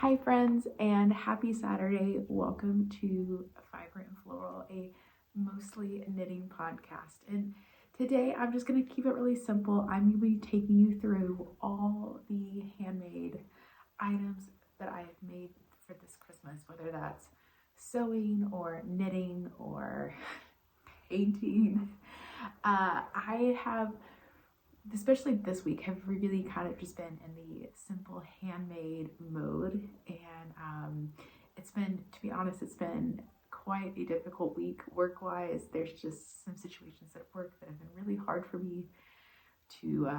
Hi friends, and happy Saturday. Welcome to Fiber and Floral, a mostly knitting podcast. And today I'm just going to keep it really simple. I'm going to be taking you through all the handmade items that I have made for this Christmas, whether that's sewing or knitting or painting. I have, especially this week, have really kind of just been in the simple handmade mode, and it's been, to be honest, it's been quite a difficult week work-wise. There's just some situations at work that have been really hard for me to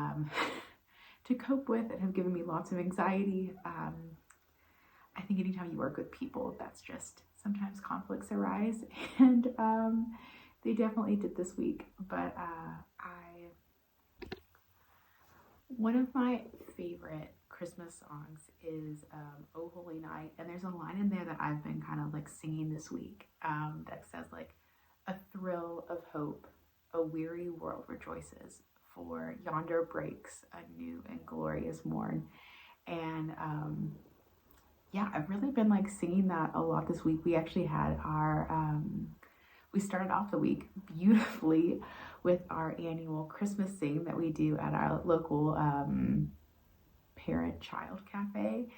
to cope with and have given me lots of anxiety. I think anytime you work with people, that's just sometimes conflicts arise, and they definitely did this week. But one of my favorite Christmas songs is "Oh Holy Night," and there's a line in there that I've been kind of like singing this week that says like, "A thrill of hope, a weary world rejoices, for yonder breaks a new and glorious morn." And yeah, I've really been like singing that a lot this week. We actually had our we started off the week beautifully with our annual Christmas sing that we do at our local parent-child cafe,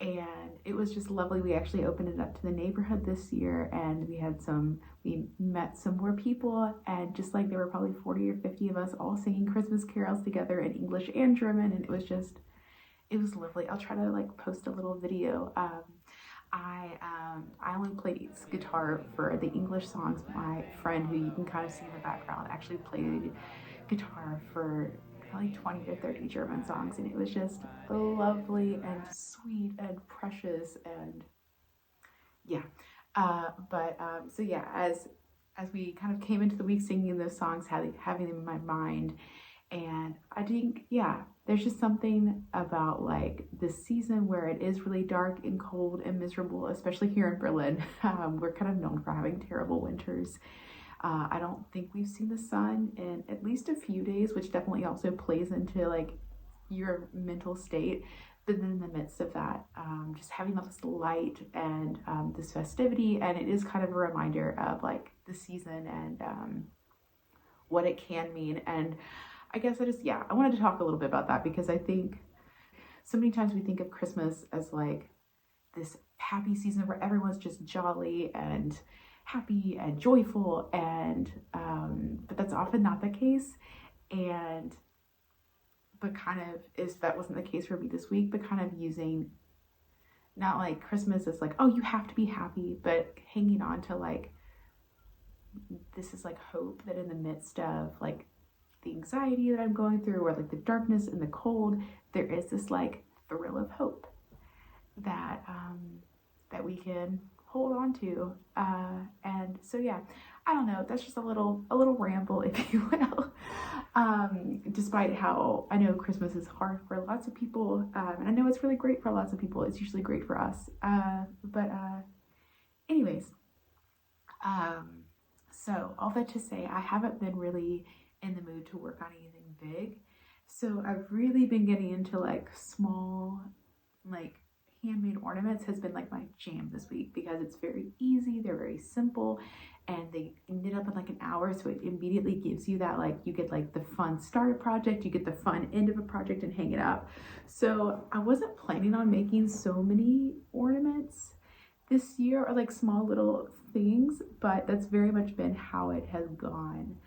and it was just lovely. We actually opened it up to the neighborhood this year, and we met some more people, and just like there were probably 40 or 50 of us all singing Christmas carols together in English and German, and it was lovely. I'll try to like post a little video. I only played guitar for the English songs. My friend, who you can kind of see in the background, actually played guitar for probably 20 or 30 German songs, and it was just lovely and sweet and precious, and yeah. So yeah, as we kind of came into the week singing those songs, having them in my mind, and I think, yeah, there's just something about like this season where it is really dark and cold and miserable, especially here in Berlin. We're kind of known for having terrible winters. I don't think we've seen the sun in at least a few days, which definitely also plays into like your mental state. But then in the midst of that, just having all this light and this festivity, and it is kind of a reminder of like the season and what it can mean. And I guess I wanted to talk a little bit about that, because I think so many times we think of Christmas as like this happy season where everyone's just jolly and happy and joyful, and but that's often not the case. But kind of that wasn't the case for me this week, but kind of using not like Christmas as like, oh, you have to be happy, but hanging on to like, this is like hope that in the midst of like the anxiety that I'm going through, or like the darkness and the cold, there is this like thrill of hope that that we can hold on to. And so yeah, I don't know, that's just a little ramble, if you will. Despite how I know Christmas is hard for lots of people, and I know it's really great for lots of people, it's usually great for us. Anyways, so all that to say, I haven't been really in the mood to work on anything big. So I've really been getting into like small, like handmade ornaments has been like my jam this week, because it's very easy, they're very simple, and they knit up in like an hour. So it immediately gives you that, like, you get like the fun start of a project, you get the fun end of a project and hang it up. So I wasn't planning on making so many ornaments this year, or like small little things, but that's very much been how it has gone.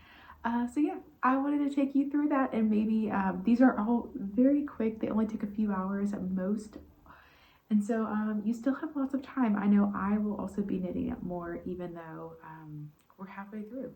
So yeah, I wanted to take you through that, and maybe these are all very quick. They only take a few hours at most, and so you still have lots of time. I know I will also be knitting up more, even though we're halfway through.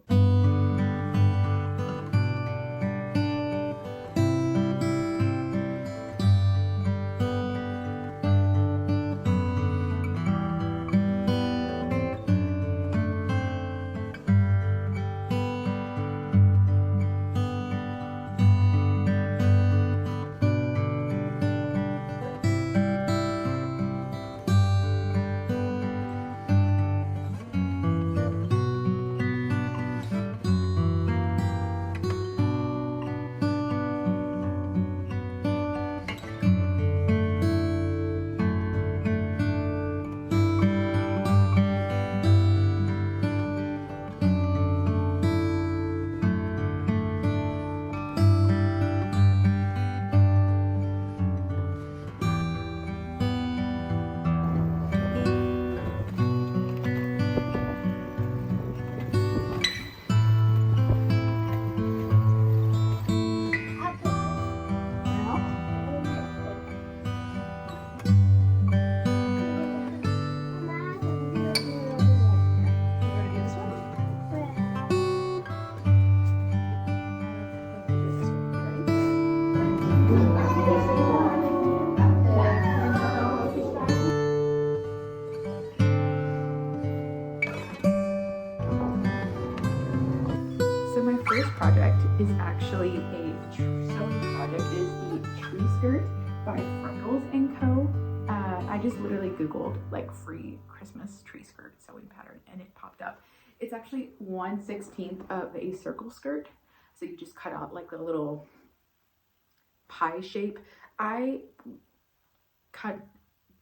I just literally Googled like free Christmas tree skirt sewing pattern and it popped up. It's actually 1/16 of a circle skirt. So you just cut out like a little pie shape. I cut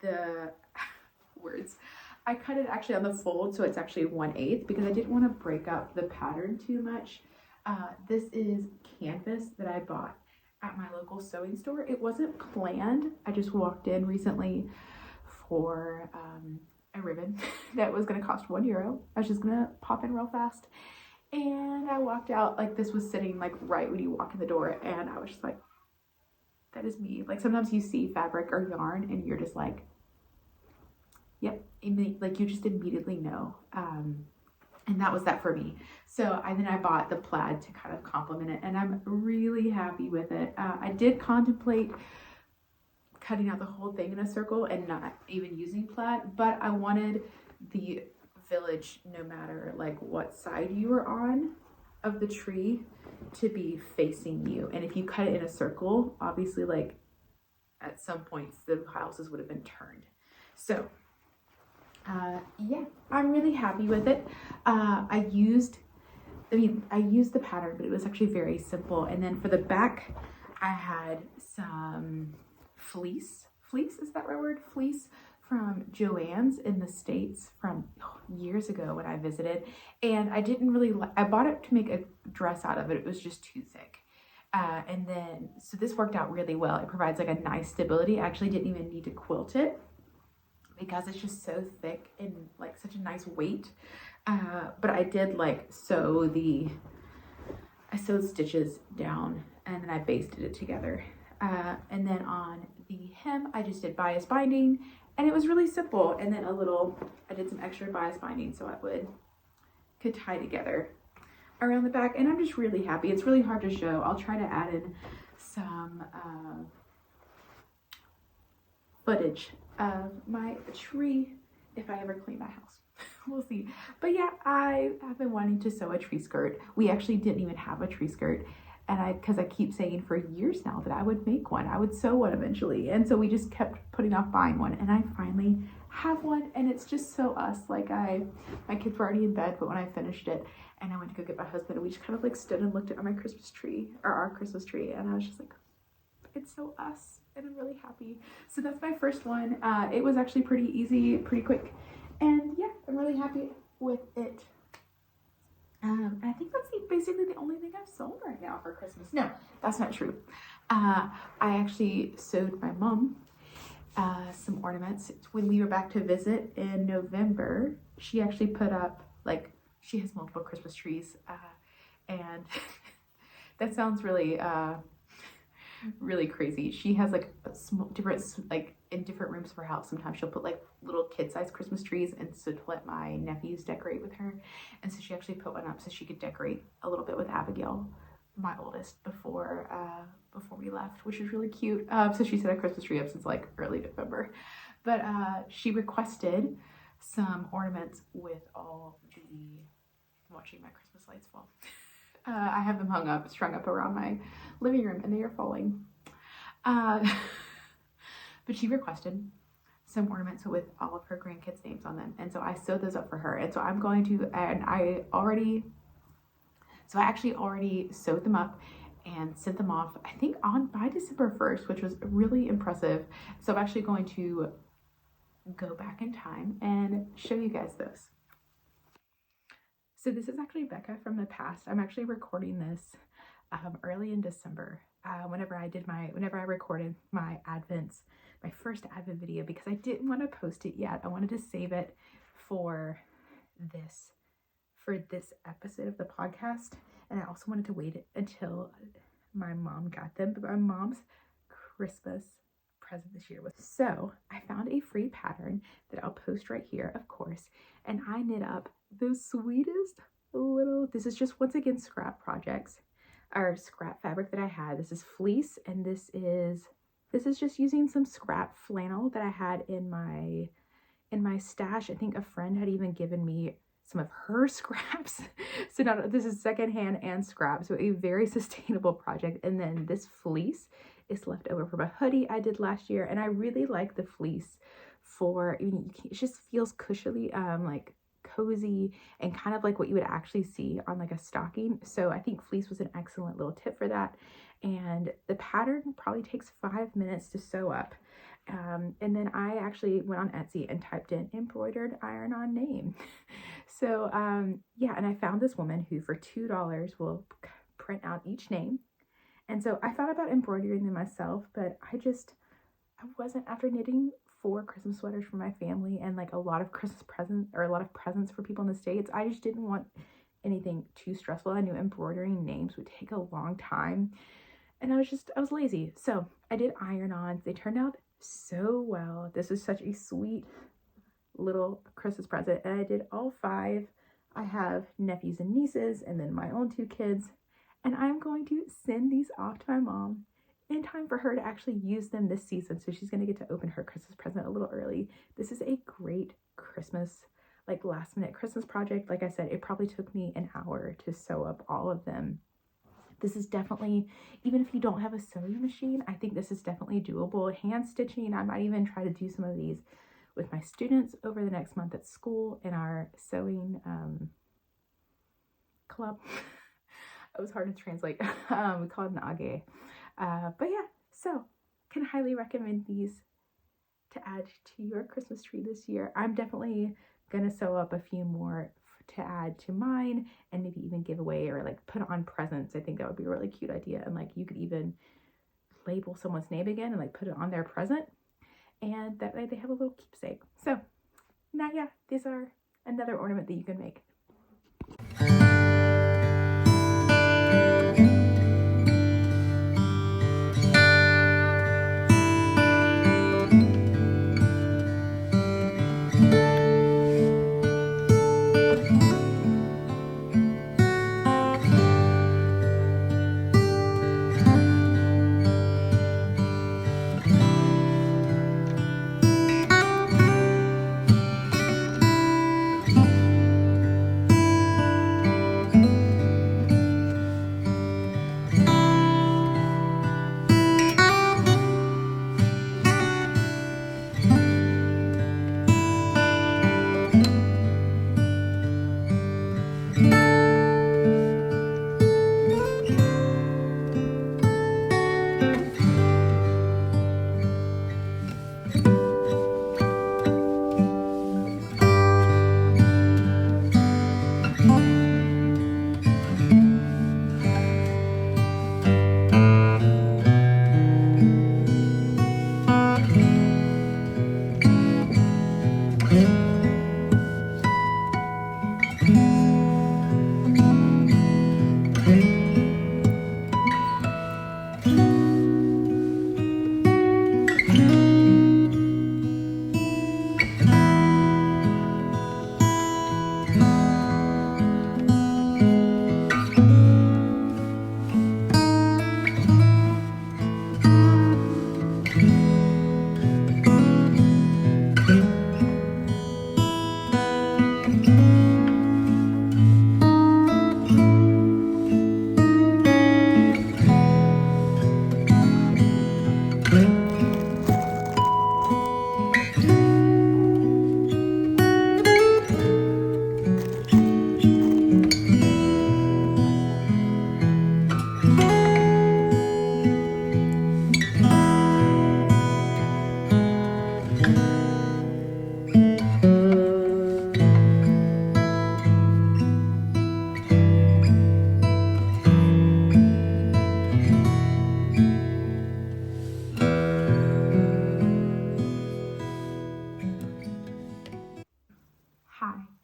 the I cut it actually on the fold, so it's actually 1/8 because I didn't want to break up the pattern too much. This is canvas that I bought at my local sewing store. It wasn't planned. I just walked in recently for a ribbon that was going to cost €1. I was just going to pop in real fast. And I walked out, like this was sitting like right when you walk in the door, and I was just like, that is me. Like sometimes you see fabric or yarn and you're just like, yep, like you just immediately know. And that was that for me. So then I bought the plaid to kind of complement it, and I'm really happy with it. I did contemplate cutting out the whole thing in a circle and not even using plaid, but I wanted the village, no matter like what side you were on of the tree, to be facing you. And if you cut it in a circle, obviously like at some points the houses would have been turned. So yeah, I'm really happy with it. I used the pattern, but it was actually very simple. And then for the back, I had some fleece, is that right word? Fleece from Joann's in the States from years ago when I visited. And I didn't really I bought it to make a dress out of it. It was just too thick. And then, so this worked out really well. It provides like a nice stability. I actually didn't even need to quilt it because it's just so thick and like such a nice weight. But I did like I sewed stitches down and then I basted it together. And then on the hem, I just did bias binding, and it was really simple. And then I did some extra bias binding so I could tie together around the back, and I'm just really happy. It's really hard to show. I'll try to add in some footage of my tree if I ever clean my house. We'll see. But yeah, I have been wanting to sew a tree skirt. We actually didn't even have a tree skirt, and because I keep saying for years now that I would make one, I would sew one eventually, and so we just kept putting off buying one, and I finally have one, and it's just so us. Like my kids were already in bed, but when I finished it and I went to go get my husband, and we just kind of like stood and looked at my Christmas tree, or our Christmas tree, and I was just like, it's so us, and I'm really happy. So that's my first one. It was actually pretty easy, pretty quick, and yeah, I'm really happy with it. I think that's basically the only thing I've sold right now for Christmas. No, that's not true. I actually sewed my mom some ornaments. When we were back to visit in November, she actually put up, like, she has multiple Christmas trees, and that sounds really really crazy. She has like different, like in different rooms of her house, sometimes she'll put like little kid-sized Christmas trees, and so to let my nephews decorate with her. And so she actually put one up so she could decorate a little bit with Abigail, my oldest, before we left, which is really cute. So she set a Christmas tree up since like early November, but she requested some ornaments with all the, watching my Christmas lights fall. I have them strung up around my living room, and they are falling. But she requested some ornaments with all of her grandkids' names on them, and so I sewed those up for her. And so I'm going to, and I actually already sewed them up and sent them off, I think by December 1st, which was really impressive. So I'm actually going to go back in time and show you guys this. So this is actually Becca from the past. I'm actually recording this early in December, whenever I recorded my first Advent video, because I didn't want to post it yet. I wanted to save it for this episode of the podcast, and I also wanted to wait until my mom got them. But my mom's Christmas present this year was, so I found a free pattern that I'll post right here, of course, and I knit up the sweetest little, this is just once again scrap projects, or scrap fabric that I had. This is fleece, and this is just using some scrap flannel that I had in my stash. I think a friend had even given me some of her scraps. So now this is secondhand and scrap, so a very sustainable project. And then this fleece is left over from a hoodie I did last year, and I really like the fleece for, it just feels cushiony, like cozy, and kind of like what you would actually see on like a stocking. So I think fleece was an excellent little tip for that. And the pattern probably takes 5 minutes to sew up. And then I actually went on Etsy and typed in embroidered iron-on name. So yeah, and I found this woman who for $2 will print out each name. And so I thought about embroidering them myself, but I wasn't, after knitting 4 Christmas sweaters for my family and like a lot of Christmas presents, or a lot of presents for people in the States, I just didn't want anything too stressful. I knew embroidering names would take a long time, and I was lazy. So I did iron-ons. They turned out so well. This is such a sweet little Christmas present, and I did all 5. I have nephews and nieces, and then my own 2 kids, and I'm going to send these off to my mom in time for her to actually use them this season. So she's going to get to open her Christmas present a little early. This is a great Christmas, like last minute Christmas project. Like I said, it probably took me an hour to sew up all of them. This is definitely, even if you don't have a sewing machine, I think this is definitely doable. Hand stitching, I might even try to do some of these with my students over the next month at school in our sewing club. It was hard to translate. We call it an age. But yeah, so can highly recommend these to add to your Christmas tree this year. I'm definitely gonna sew up a few more to add to mine, and maybe even give away or like put on presents. I think that would be a really cute idea. And like you could even label someone's name again and like put it on their present, and that way they have a little keepsake. So now, yeah, these are another ornament that you can make.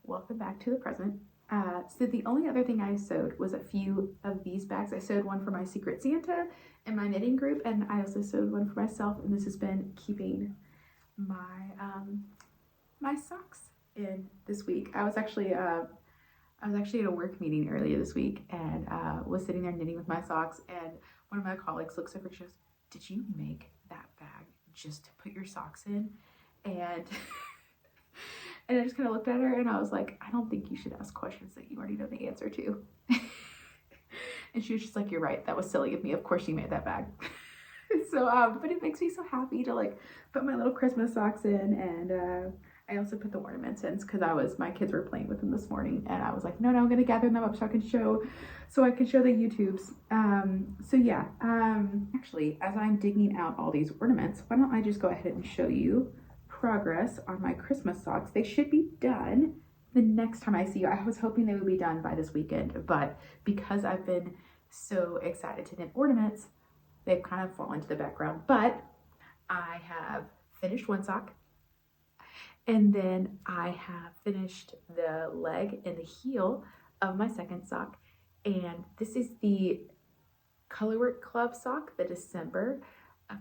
Welcome back to the present. So the only other thing I sewed was a few of these bags. I sewed one for my Secret Santa and my knitting group, and I also sewed one for myself, and this has been keeping my my socks in this week. I was actually at a work meeting earlier this week, and was sitting there knitting with my socks, and one of my colleagues looks over and she goes, "Did you make that bag just to put your socks in?" And and I just kind of looked at her and I was like, "I don't think you should ask questions that you already know the answer to." And she was just like, "You're right. That was silly of me. Of course you made that bag." So, but it makes me so happy to like put my little Christmas socks in, and I also put the ornaments in because my kids were playing with them this morning, and I was like, no, I'm gonna gather them up so I can show the YouTubes. So yeah, actually, as I'm digging out all these ornaments, why don't I just go ahead and show you progress on my Christmas socks. They should be done the next time I see you. I was hoping they would be done by this weekend, but because I've been so excited to knit ornaments, they've kind of fallen to the background. But I have finished one sock, and then I have finished the leg and the heel of my second sock. And this is the Colorwork Club sock, the December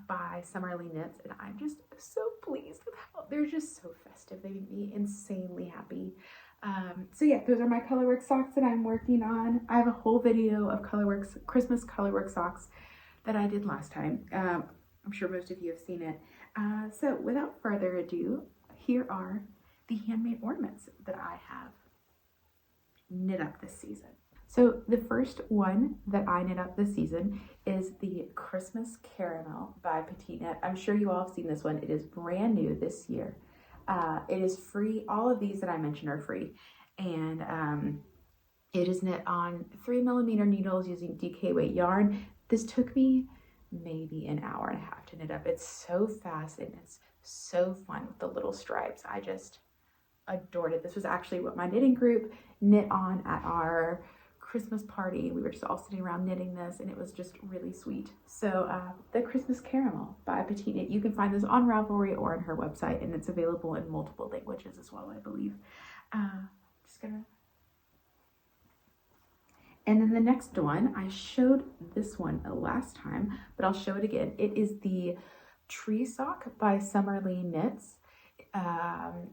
by Summerly Knits. And I'm just so pleased with how they're just so festive. They make me insanely happy. So yeah, those are my Colorwork socks that I'm working on. I have a whole video of Christmas Colorwork socks that I did last time. I'm sure most of you have seen it. So without further ado, here are the handmade ornaments that I have knit up this season. So the first one that I knit up this season is the Christmas Caramel by Petite Knit. I'm sure you all have seen this one. It is brand new this year. It is free. All of these that I mentioned are free. And it is knit on 3mm needles using DK weight yarn. This took me maybe an hour and a half to knit up. It's so fast and it's so fun with the little stripes. I just adored it. This was actually what my knitting group knit on at our Christmas party. We were just all sitting around knitting this, and it was just really sweet. So the Christmas Caramel by Petite Knit, you can find this on Ravelry or on her website, and it's available in multiple languages as well, I believe. And then the next one, I showed this one last time, but I'll show it again. It is the Tree Sock by Summerly Knits. And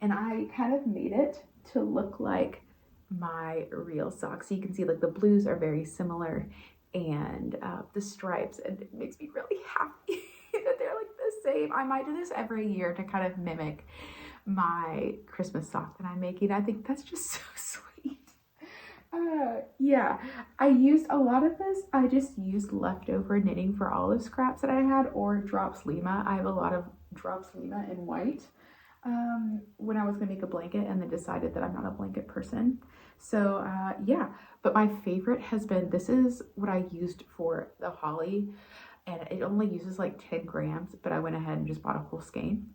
I kind of made it to look like my real socks. So you can see like the blues are very similar, and the stripes, and it makes me really happy that they're like the same. I might do this every year to kind of mimic my Christmas sock that I'm making. I think that's just so sweet. Yeah, I used a lot of this. I just used leftover knitting for olive scraps that I had, or drops Lima. I have a lot of drops Lima in white when I was gonna make a blanket, and then decided that I'm not a blanket person. So yeah, but my favorite has been, this is what I used for the holly, and it only uses like 10 grams, but I went ahead and just bought a whole skein.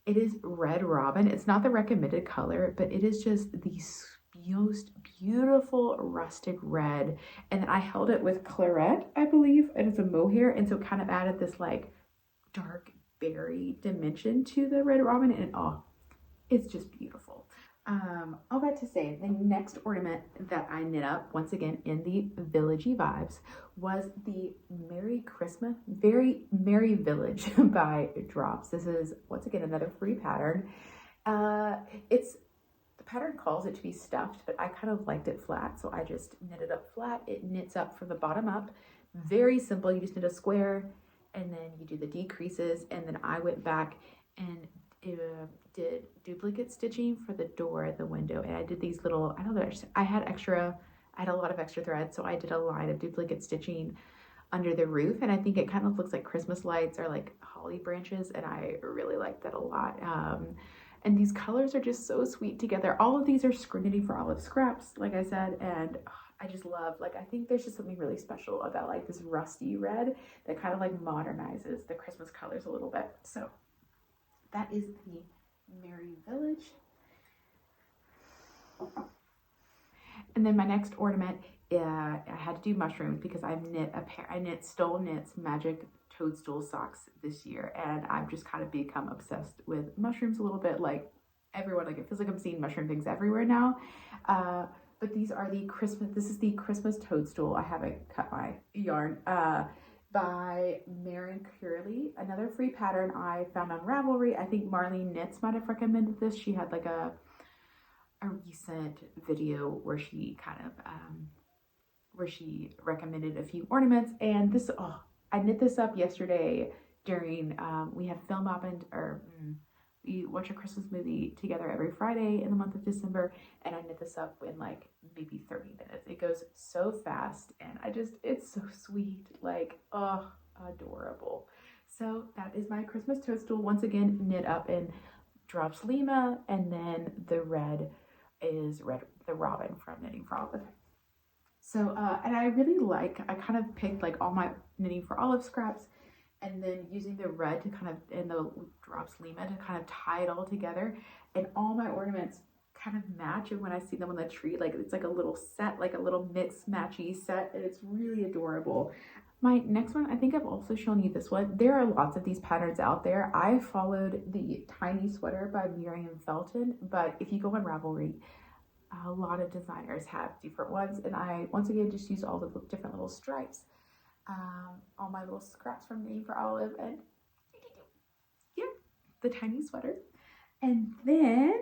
It is Red Robin. It's not the recommended color, but it is just the most beautiful rustic red. And then I held it with claret, I believe, and it's a mohair, and so it kind of added this like dark berry dimension to the Red Robin, and oh, it's just beautiful. All that to say, the next ornament that I knit up, once again in the villagey vibes, was the Merry Village by Drops. This is once again another free pattern. The pattern calls it to be stuffed, but I kind of liked it flat, so I just knit it up flat. It knits up from the bottom up. Very simple. You just knit a square, and then you do the decreases, and then I went back and did duplicate stitching for the door, the window, and I did these little, I had a lot of extra thread, so I did a line of duplicate stitching under the roof, and I think it kind of looks like Christmas lights or like holly branches, and I really like that a lot. And these colors are just so sweet together. All of these are knitting for olive scraps, like I said, and I just love, like, I think there's just something really special about like this rusty red that kind of like modernizes the Christmas colors a little bit. So that is the Merry Village. And then my next ornament, I had to do mushrooms because I knit Stole Knits Magic Toadstool socks this year, and I've just kind of become obsessed with mushrooms a little bit, like everyone. Like, it feels like I'm seeing mushroom things everywhere now. But these are this is the Christmas Toadstool. I haven't cut my yarn. By Maren Curley, another free pattern I found on Ravelry. I think Marlene Knits might have recommended this. She had like a recent video where she kind of where she recommended a few ornaments, and this, oh, I knit this up yesterday during we had film up, and we watch a Christmas movie together every Friday in the month of December, and I knit this up in like maybe 30 minutes. It goes so fast, and it's so sweet, like, oh, adorable. So that is my Christmas toadstool, once again knit up in Drops Lima, and then the red is the Robin from Knitting for Olive. So, and I really I kind of picked like all my Knitting for Olive scraps, and then using the red to kind of, and the Drops Lima to kind of tie it all together. And all my ornaments kind of match, and when I see them on the tree, like it's like a little set, like a little mix matchy set, and it's really adorable. My next one, I think I've also shown you this one. There are lots of these patterns out there. I followed the Tiny Sweater by Miriam Felton, but if you go on Ravelry, a lot of designers have different ones, and I once again just use all the different little stripes, all my little scraps from Knitting for Olive, and yeah, the Tiny Sweater. And then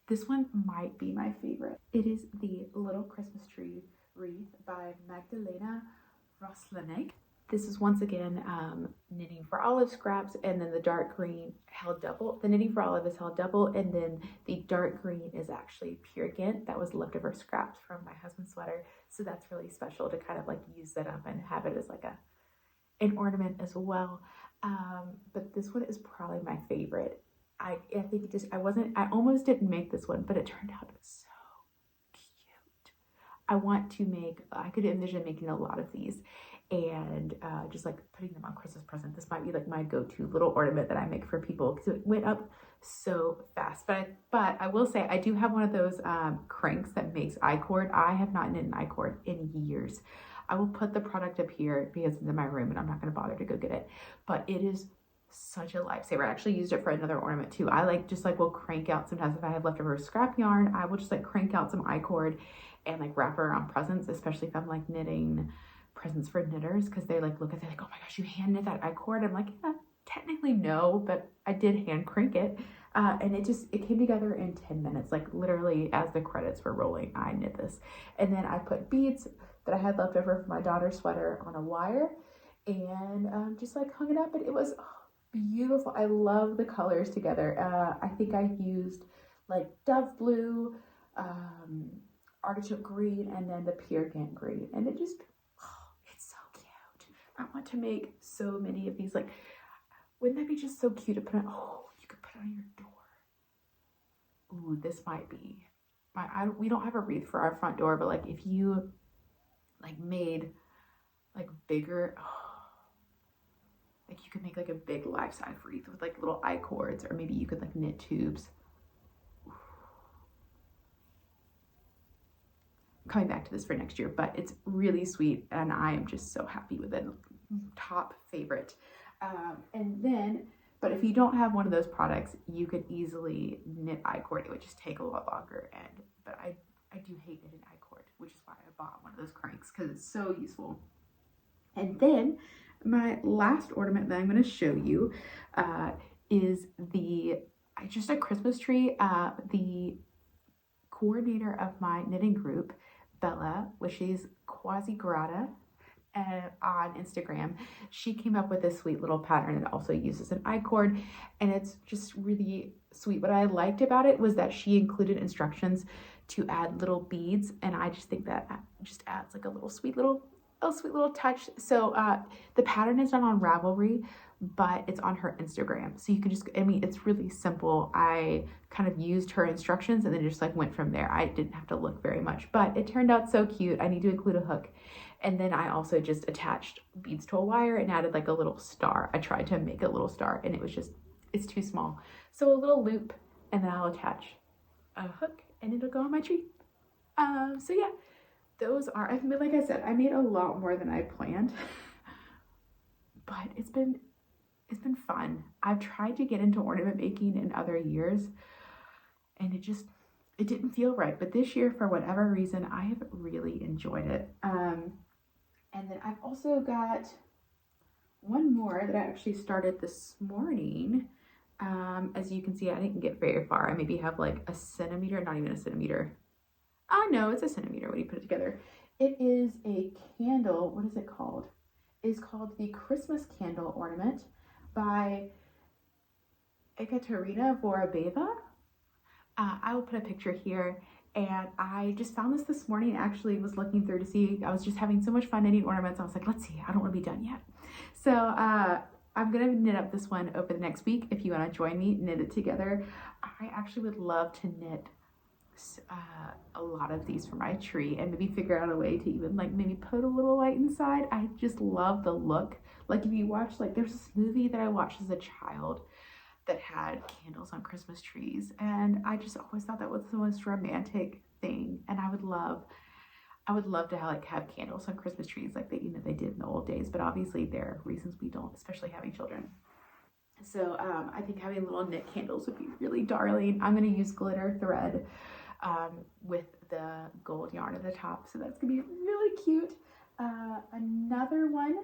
this one might be my favorite. It is the Little Christmas Tree Wreath by Magdalena Roslanek. This is once again Knitting for Olive scraps, and then the dark green held double. The Knitting for Olive is held double, and then the dark green is actually pure Ghent. That was leftover scraps from my husband's sweater, so that's really special to kind of like use that up and have it as like an ornament as well. But this one is probably my favorite. I think it just, I almost didn't make this one, but it turned out so cute. I could envision making a lot of these, and just like putting them on Christmas present. This might be like my go-to little ornament that I make for people, because it went up so fast. But I will say I do have one of those cranks that makes I-cord. I have not knit an I-cord in years. I will put the product up here because it's in my room and I'm not going to bother to go get it, but it is such a lifesaver. I actually used it for another ornament too. I will crank out, sometimes if I have leftover scrap yarn, I will just like crank out some I-cord and like wrap it around presents, especially if I'm like knitting presents for knitters, because they like look at it like, oh my gosh, you hand knit that I-cord. I'm like, yeah, technically no, but I did hand crank it. And it came together in 10 minutes, like literally as the credits were rolling, I knit this. And then I put beads that I had left over from my daughter's sweater on a wire, and just like hung it up, and it was beautiful. I love the colors together. I think I used like dove blue, artichoke green, and then the pure Ghent green, and it's so cute. I want to make so many of these. Like, wouldn't that be just so cute to put on? Oh, you could put it on your door. Ooh, this might be we don't have a wreath for our front door, but like if you like made like bigger, like you could make like a big life-size wreath with like little I-cords, or maybe you could like knit tubes. Coming back to this for next year, but it's really sweet and I am just so happy with it. Top favorite. But if you don't have one of those products, you could easily knit I-cord. It would just take a lot longer, but I do hate knitting I-cord, which is why I bought one of those cranks, because it's so useful. And then my last ornament that I'm going to show you is just a Christmas tree. The coordinator of my knitting group, Bella, which is Quasi Grata on Instagram, she came up with this sweet little pattern that also uses an I-cord, and it's just really sweet. What I liked about it was that she included instructions to add little beads, and I just think that just adds like a sweet little touch. So the pattern is done on Ravelry, but it's on her Instagram, so you can just, it's really simple. I kind of used her instructions and then just like went from there. I didn't have to look very much, but it turned out so cute. I need to include a hook, and then I also just attached beads to a wire and added like a little star. I tried to make a little star, and it's too small, so a little loop, and then I'll attach a hook and it'll go on my tree. So yeah, those are, like I said, I made a lot more than I planned, but it's been fun. I've tried to get into ornament making in other years, and it didn't feel right. But this year, for whatever reason, I have really enjoyed it. And then I've also got one more that I actually started this morning. As you can see, I didn't get very far. I maybe have like a centimeter, not even a centimeter. No, it's a centimeter when you put it together. It is a candle. What is it called? It's called the Christmas Candle Ornament by Ekaterina Vorobeva. I will put a picture here. And I just found this morning, actually was looking through to see, I was just having so much fun knitting ornaments. I was like, let's see, I don't want to be done yet. So I'm going to knit up this one over the next week. If you want to join me, knit it together. I actually would love to knit a lot of these for my tree and maybe figure out a way to even like maybe put a little light inside. I just love the look. Like if you watch, like there's this movie that I watched as a child that had candles on Christmas trees, and I just always thought that was the most romantic thing. And I would love to have candles on Christmas trees like they did in the old days, but obviously there are reasons we don't, especially having children. So I think having little knit candles would be really darling. I'm going to use glitter thread with the gold yarn at the top, so that's gonna be really cute. Another one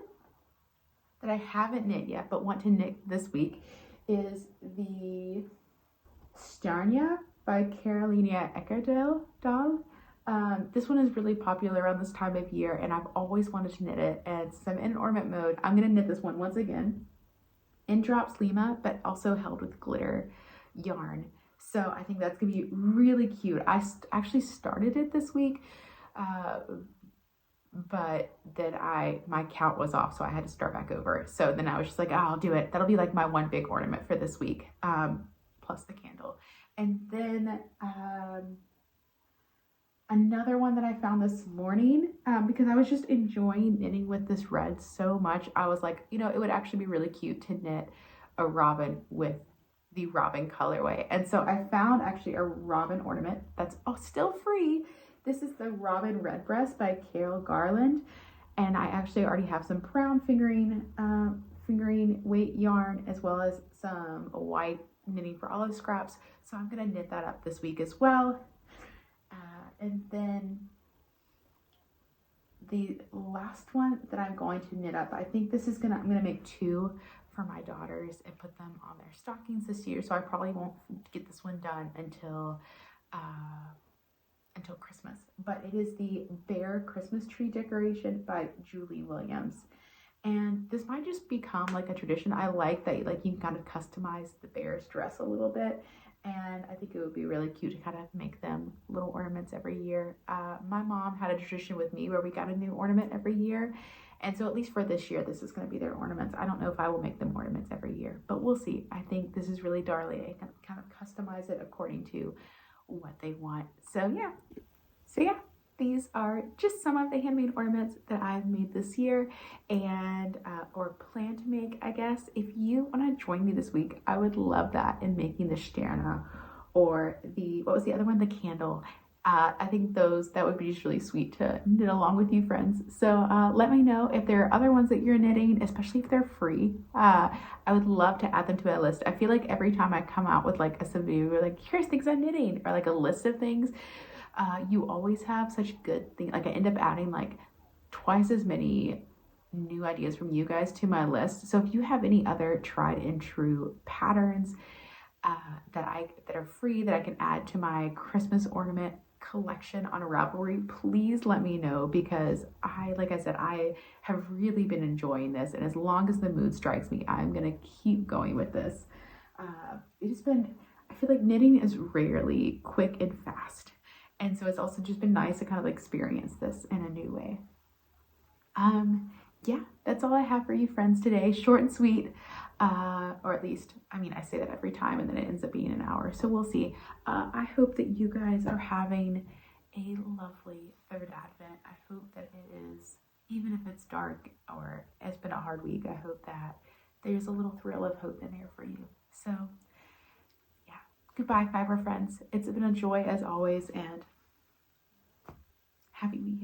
that I haven't knit yet but want to knit this week is the Starnia by Carolina Eckerdal. This one is really popular around this time of year, and I've always wanted to knit it. And since I'm in ornament mode, I'm gonna knit this one once again in drops Lima, but also held with glitter yarn. So I think that's gonna be really cute. I actually started it this week, but then my count was off, so I had to start back over. So then I was just like, oh, I'll do it. That'll be like my one big ornament for this week, plus the candle. And then another one that I found this morning, because I was just enjoying knitting with this red so much, I was like, you know, it would actually be really cute to knit a robin with the robin colorway. And so I found actually a robin ornament that's still free. This is the Robin Redbreast by Carol Garland, and I actually already have some brown fingering weight yarn, as well as some white knitting for olive scraps. So I'm gonna knit that up this week as well. And then the last one that I'm going to knit up, I think this is I'm gonna make two for my daughters and put them on their stockings this year. So I probably won't get this one done until Christmas. But it is the Bear Christmas Tree Decoration by Julie Williams. And this might just become like a tradition. I like that like you can kind of customize the bear's dress a little bit. And I think it would be really cute to kind of make them little ornaments every year. My mom had a tradition with me where we got a new ornament every year. And so at least for this year, this is going to be their ornaments. I don't know if I will make them ornaments every year, but we'll see. I think this is really darling. I can kind of customize it according to what they want. So yeah, these are just some of the handmade ornaments that I've made this year and or plan to make, I guess. If you want to join me this week, I would love that in making the Sterna or what was the other one? The candle. I think that would be just really sweet to knit along with you friends. So let me know if there are other ones that you're knitting, especially if they're free. I would love to add them to my list. I feel like every time I come out with like a video, like here's things I'm knitting, or like a list of things, you always have such good things. Like I end up adding like twice as many new ideas from you guys to my list. So if you have any other tried and true patterns that are free that I can add to my Christmas ornament collection on Ravelry, please let me know, because like I said, I have really been enjoying this, and as long as the mood strikes me, I'm gonna keep going with this. I feel like knitting is rarely quick and fast, and so it's also just been nice to kind of experience this in a new way. Yeah, that's all I have for you friends today. Short and sweet, or at least, I mean, I say that every time and then it ends up being an hour, so we'll see. I hope that you guys are having a lovely third Advent. I hope that it is, even if it's dark or it's been a hard week, I hope that there's a little thrill of hope in there for you. So yeah, goodbye Fiber friends. It's been a joy as always, and happy week.